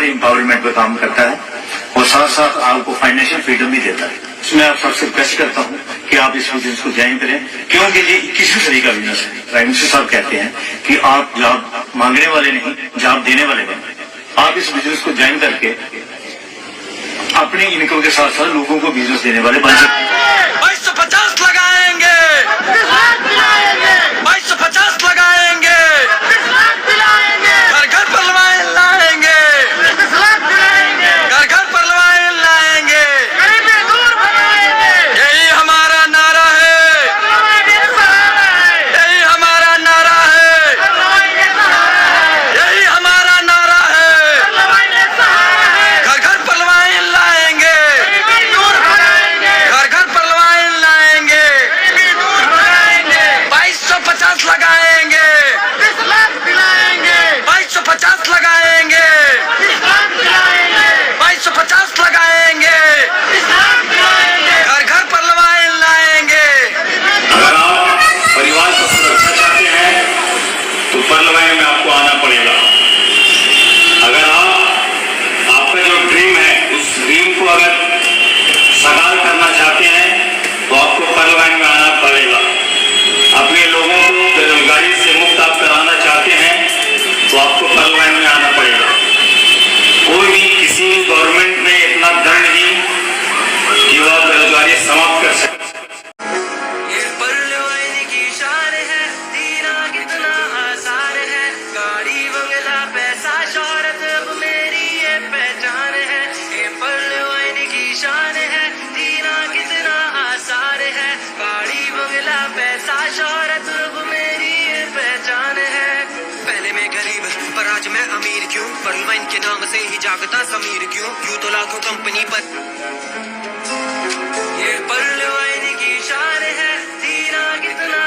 Proper empowerment पे काम करता है और साथ साथ आपको फाइनेंशियल फ्रीडम भी देता है। इसमें आप सबसे बेस्ट करता हूँ कि आप इस बिजनेस को ज्वाइन करें, क्योंकि ये 21वीं सदी का बिजनेस है। प्राइम मिनिस्टर साहब कहते हैं कि आप जॉब मांगने वाले नहीं, जॉब देने वाले बने। आप इस बिजनेस को ज्वाइन करके अपने इनकम के साथ साथ लोगों को बिजनेस देने वाले बन सकते हैं। 2250 लगाएंगे, 2250 लगाएंगे, घर घर पर लवाइन लाएंगे, घर घर पर लवाइन लाएंगे, यही हमारा नारा है, यही हमारा नारा है, यही हमारा नारा है। घर घर पर लवाइन लाएंगे, घर घर पर लवाइन लाएंगे, 2250 लगाएंगे, 2250 लगाएंगे, 2250 लगाएंगे, घर घर पर लवाइन लाएंगे। अगर आप परिवार को सुरक्षा चाहते हैं तो परलवाइन में आपको आना पड़ेगा। अगर आपका जो ड्रीम है उस ड्रीम को अगर साकार करना चाहते हैं तो आपको परलवाइन में आना पड़ेगा। अपने लोगों को बेरोजगारी से मुक्त आप कराना चाहते हैं तो आपको परलवाइन में आना पड़ेगा। कोई भी किसी भी गवर्नमेंट में इतना दम नहीं कि वह बेरोजगारी समाप्त कर सके। ये परलवाइन की शान है, जीना कितना आसान है, गाड़ी बंगला पैसा शोहरत अब मेरी ये पहचान है। ये परलवाइन की शान है, जीना कितना आसान है, गाड़ी बंगला पैसा शोहरत अब मेरी ये पहचान है। पहले मैं गरीब पर आज मैं अमीर क्यों, परलवाइन के नाम से ही जागता समीर क्यों, यूं तो लाखों कंपनी पर ये परलवाइन की शान है, जीना कितना।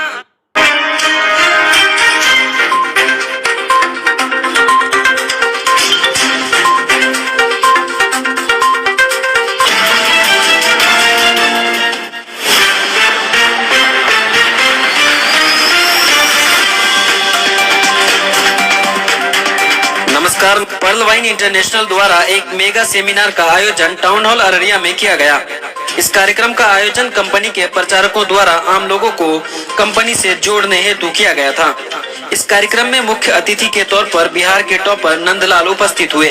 नमस्कार। परलवाइन इंटरनेशनल द्वारा एक मेगा सेमिनार का आयोजन टाउन हॉल अररिया में किया गया। इस कार्यक्रम का आयोजन कंपनी के प्रचारकों द्वारा आम लोगों को कंपनी से जोड़ने हेतु किया गया था। इस कार्यक्रम में मुख्य अतिथि के तौर पर बिहार के टॉपर नंदलाल उपस्थित हुए।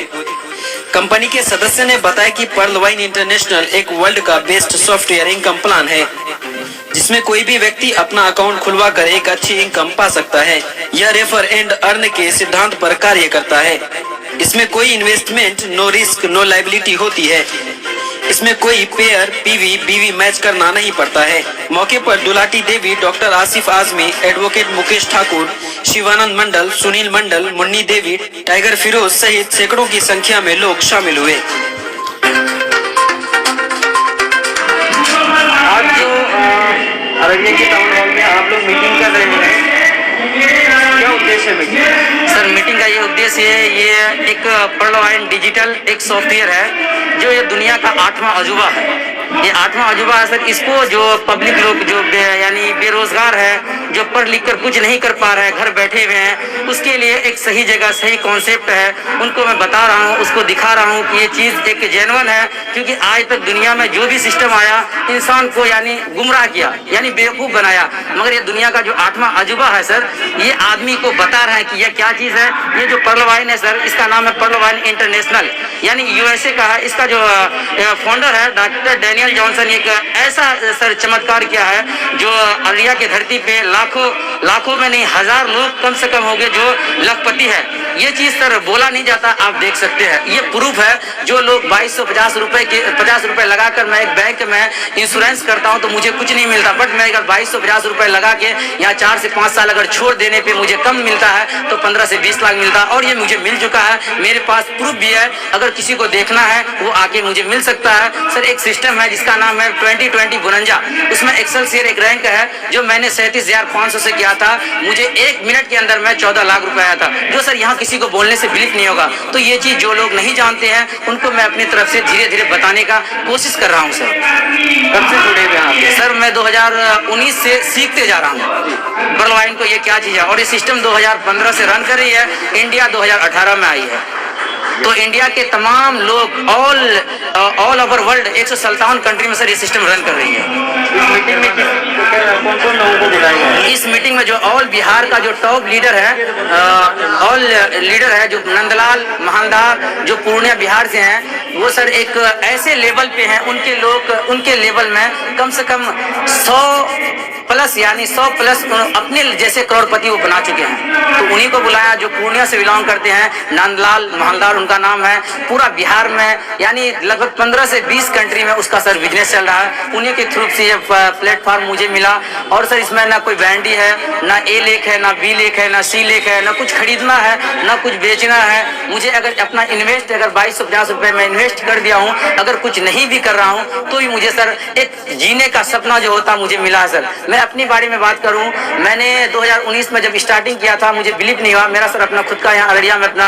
कंपनी के सदस्य ने बताया कि परलवाइन इंटरनेशनल एक वर्ल्ड का बेस्ट सॉफ्टवेयर इनकम प्लान है, जिसमें कोई भी व्यक्ति अपना अकाउंट खुलवा कर एक अच्छी इनकम पा सकता है। यह रेफर एंड अर्न के सिद्धांत पर कार्य करता है। इसमें कोई investment, no risk, no liability होती है। इसमें कोई पेयर, पीवी, बीवी मैच करना नहीं पड़ता है। मौके पर दुलाटी देवी, डॉक्टर आसिफ आजमी, एडवोकेट मुकेश ठाकुर, शिवानंद मंडल, सुनील मंडल, मुन्नी देवी, टाइगर फिरोज सहित सैकड़ों की संख्या में लोग शामिल हुए। आज जो अररिया के टाउन हॉल में आप लोग मीटिंग कर रहे हैं, क्या उद्देश्य है मीटिंग? सर, मीटिंग का ये उद्देश्य है, ये एक परलवाइन डिजिटल एक सॉफ्टवेयर है जो ये दुनिया का 8वां अजूबा है। ये 8वां अजूबा है सर। इसको जो पब्लिक लोग जो यानी बेरोजगार है, जो पढ़ लिख कर कुछ नहीं कर पा रहे हैं, घर बैठे हुए हैं, उसके लिए एक सही जगह, सही कॉन्सेप्ट है, उनको मैं बता रहा हूँ, उसको दिखा रहा हूँ कि ये चीज़ एक जेन्युइन है। क्योंकि आज तक दुनिया में जो भी सिस्टम आया, इंसान को यानी गुमराह किया, यानी बेवकूफ़ बनाया। मगर ये दुनिया का जो 8वां अजूबा है सर, ये आदमी को बता रहा है कि यह क्या चीज़ है। ये जो परलवाइन है सर, इसका नाम है परलवाइन इंटरनेशनल, यानी यूएसए का है। इसका जो फाउंडर है डॉक्टर डैनियल जॉनसन, एक ऐसा सर चमत्कार किया है जो अररिया की धरती पे लाखों में नहीं, हजार लोग कम से कम होंगे जो लखपति है। ये चीज सर बोला नहीं जाता, आप देख सकते हैं। ये प्रूफ है। जो लोग 2250 रुपए लगाकर मैं एक बैंक में इंश्योरेंस करता हूं तो मुझे कुछ नहीं मिलता, बट मैं अगर 2250 रुपए लगा के यहाँ 4 से 5 साल अगर छोड़ देने पे मुझे कम मिलता है तो 15 से 20 लाख मिलता है। और ये मुझे मिल चुका है, मेरे पास प्रूफ भी है। अगर किसी को देखना है वो आके मुझे मिल सकता है। सर, एक सिस्टम है जिसका नाम है 2020 बुनंजा। उसमें एक्सेल शेयर एक रैंक है जो मैंने 37,500 से किया था। मुझे 1 मिनट के अंदर में 14 लाख रुपए आया था, जो सर यहाँ किसी को बोलने से बिलीव नहीं होगा। तो ये चीज जो लोग नहीं जानते हैं उनको मैं अपनी तरफ से धीरे धीरे बताने का कोशिश कर रहा हूँ। सर, कब से जुड़े हुए हैं? सर, मैं 2019 से सीखते जा रहा हूँ परलवाइन को ये क्या चीज है। और ये सिस्टम 2015 से रन कर रही है, इंडिया 2018 में आई है। तो इंडिया के तमाम लोग ऑल ओवर वर्ल्ड 157 कंट्री में सर ये सिस्टम रन कर रही है। इस मीटिंग में कौन कौन लोगों को बुलाया गया है? इस मीटिंग में जो ऑल बिहार का जो टॉप लीडर है, ऑल लीडर है जो नंदलाल महानदार जो पूर्णिया बिहार से हैं, वो सर एक ऐसे लेवल पे हैं, उनके लेवल में कम से कम 100 प्लस यानी 100 प्लस अपने जैसे करोड़पति वो बना चुके हैं। तो उन्हीं को बुलाया जो पूर्णिया से बिलोंग करते हैं, नंदलाल महानदार उनका नाम है। पूरा बिहार में यानी लगभग 15 से 20 कंट्री में उसका सर बिजनेस चल रहा है। उन्हीं के थ्रू से ये प्लेटफॉर्म मुझे मिला। और सर इसमें ना कोई बैंडी है, ना ए लेख है, ना बी लेख है, ना सी लेख है, ना कुछ खरीदना है, ना कुछ बेचना है। मुझे अगर अपना इन्वेस्ट अगर 2250 रुपये में इन्वेस्ट कर दिया हूँ, अगर कुछ नहीं भी कर रहा हूँ तो भी मुझे सर एक जीने का सपना जो होता मुझे मिला है। सर मैं अपनी बारे में बात करूं, मैंने 2019 में जब स्टार्टिंग किया था मुझे बिलीव नहीं हुआ। मेरा सर अपना खुद का यहाँ अररिया में अपना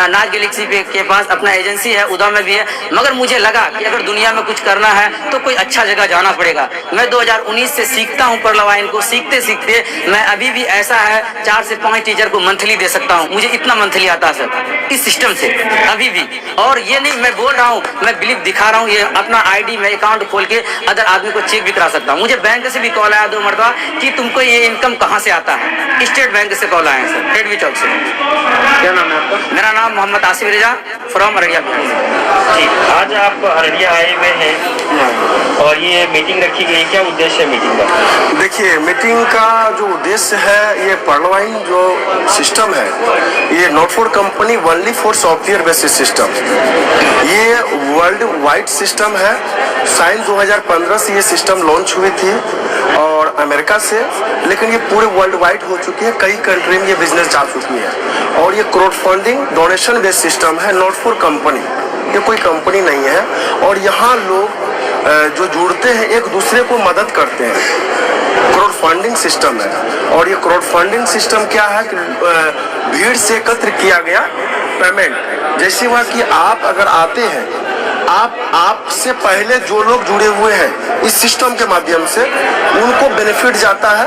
नाज गैलेक्सी के पास अपना एजेंसी है, उदा में भी है। मगर मुझे लगा कि अगर दुनिया में कुछ करना है तो कोई अच्छा जगह जाना पड़ेगा। मैं 2019 से सीखता हूँ पर्ल वाइन को। सीखते सीखते मैं अभी भी ऐसा है 4 से 5 टीचर को मंथली दे सकता हूँ। मुझे इतना मंथली आता है सर इस सिस्टम से अभी भी। और ये नहीं मैं बोल रहा हूँ, मैं बिलीव दिखा रहा हूँ। ये अपना आईडी में अकाउंट खोल के अदर आदमी को चेक भी करा सकता हूँ। मुझे बैंक से भी कॉल आया 2 मरतबा कि तुमको ये इनकम कहाँ से आता है। स्टेट बैंक से कॉल आए सर, टेडवी चौक से। क्या नाम है आपका? मेरा नाम मोहम्मद आसिफ रेजा फ्रॉम अररिया। जी, आज आप अररिया आए हुए हैं और ये मीटिंग रखी गई, क्या उद्देश्य है मीटिंग का? देखिए, मीटिंग का जो उद्देश्य है, ये पर्ल वाइन जो सिस्टम है, ये not for company only for software basis system. ये वर्ल्ड वाइड सिस्टम है। साइन 2015 से ये सिस्टम लॉन्च हुई थी और अमेरिका से, लेकिन ये पूरे वर्ल्ड वाइड हो चुकी है। कई कंट्री में ये बिजनेस जा चुकी है। और ये crowd funding donation based system है, नॉट फॉर कंपनी। ये कोई कंपनी नहीं है। और यहाँ लोग जो जुड़ते हैं एक दूसरे को मदद करते हैं। क्राउड फंडिंग सिस्टम है। और ये क्राउड फंडिंग सिस्टम क्या है कि भीड़ से एकत्र किया गया पेमेंट। जैसे हुआ कि आप अगर आते हैं, आपसे पहले जो लोग जुड़े हुए हैं इस सिस्टम के माध्यम से, उनको बेनिफिट जाता है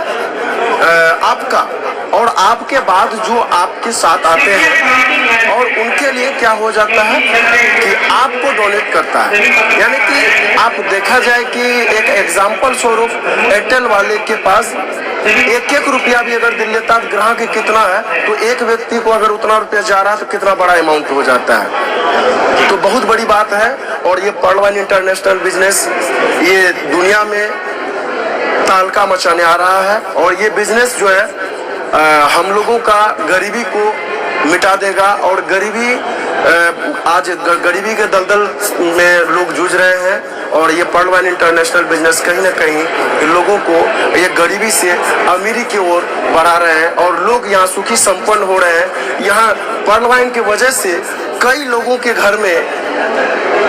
आपका। और आपके बाद जो आपके साथ आते हैं और उनके लिए क्या हो जाता है कि आपको डोनेट करता है। यानी कि आप देखा जाए कि एक एग्जाम्पल स्वरूप एयरटेल वाले के पास 1-1 रुपया भी अगर दे लेता है, ग्राहक कितना है, तो एक व्यक्ति को अगर उतना रुपया जा रहा है तो कितना बड़ा अमाउंट हो जाता है। तो बहुत बड़ी बात है। और ये पर्ल वाइन इंटरनेशनल बिजनेस ये दुनिया में तालका मचाने आ रहा है। और ये बिजनेस जो है हम लोगों का गरीबी को मिटा देगा। और गरीबी आज गरीबी के दलदल में लोग जूझ रहे हैं। और ये पर्ल वाइन इंटरनेशनल बिजनेस कहीं ना कहीं लोगों को ये गरीबी से अमीरी की ओर बढ़ा रहे हैं। और लोग यहाँ सुखी संपन्न हो रहे हैं। यहाँ पर्ल वाइन की वजह से कई लोगों के घर में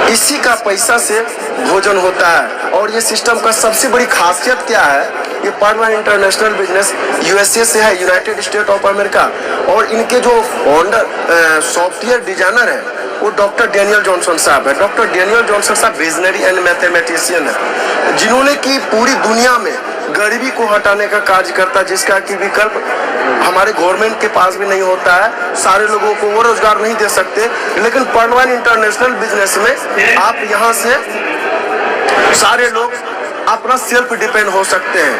इसी का पैसा से भोजन होता है। और ये सिस्टम का सबसे बड़ी खासियत क्या है, ये pearl wine international business USA से है, यूनाइटेड स्टेट ऑफ अमेरिका। और इनके जो फाउंडर सॉफ्टवेयर डिजाइनर है वो डॉक्टर डेनियल जॉनसन साहब है। डॉक्टर डेनियल जॉनसन साहब विजनरी एंड मैथमेटिशियन है, जिन्होंने की पूरी दुनिया में गरीबी को हटाने का कार्य करता, जिसका कि विकल्प हमारे गवर्नमेंट के पास भी नहीं होता है। सारे लोगों को वो रोजगार नहीं दे सकते, लेकिन पर्ल वाइन इंटरनेशनल बिजनेस में आप यहाँ से सारे लोग अपना सेल्फ डिपेंड हो सकते हैं।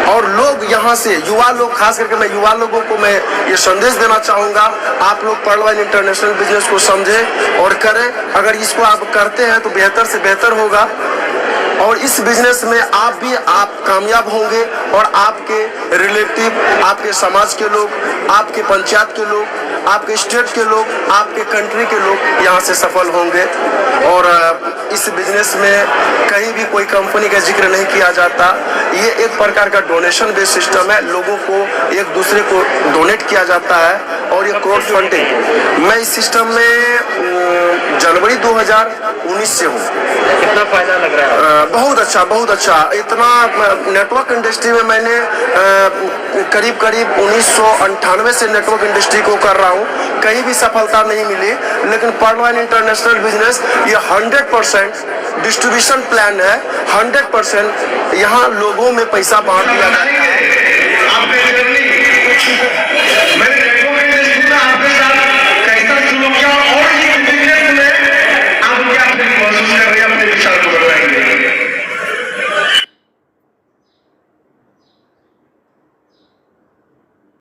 और लोग यहाँ से युवा लोग, खास करके मैं युवा लोगों को मैं ये संदेश देना चाहूँगा, आप लोग पर्ल वाइन इंटरनेशनल बिजनेस को समझें और करें। अगर इसको आप करते हैं तो बेहतर से बेहतर होगा। और इस बिजनेस में आप कामयाब होंगे और आपके रिलेटिव, आपके समाज के लोग, आपके पंचायत के लोग, आपके स्टेट के लोग, आपके कंट्री के लोग यहाँ से सफल होंगे। और इस बिजनेस में कहीं भी कोई कंपनी का जिक्र नहीं किया जाता। ये एक प्रकार का डोनेशन बेस्ड सिस्टम है। लोगों को एक दूसरे को डोनेट किया जाता है। और ये क्राउड फंडिंग, मैं इस सिस्टम में जनवरी 2019 से हूँ। कितना फायदा लग रहा है? बहुत अच्छा, बहुत अच्छा। इतना नेटवर्क इंडस्ट्री में मैंने करीब 1998 से नेटवर्क इंडस्ट्री को कर रहा हूँ, कहीं भी सफलता नहीं मिली। लेकिन पर्ल वाइन इंटरनेशनल बिजनेस ये 100% डिस्ट्रीब्यूशन प्लान है। 100% यहाँ लोगों में पैसा बांट दिया जाता है।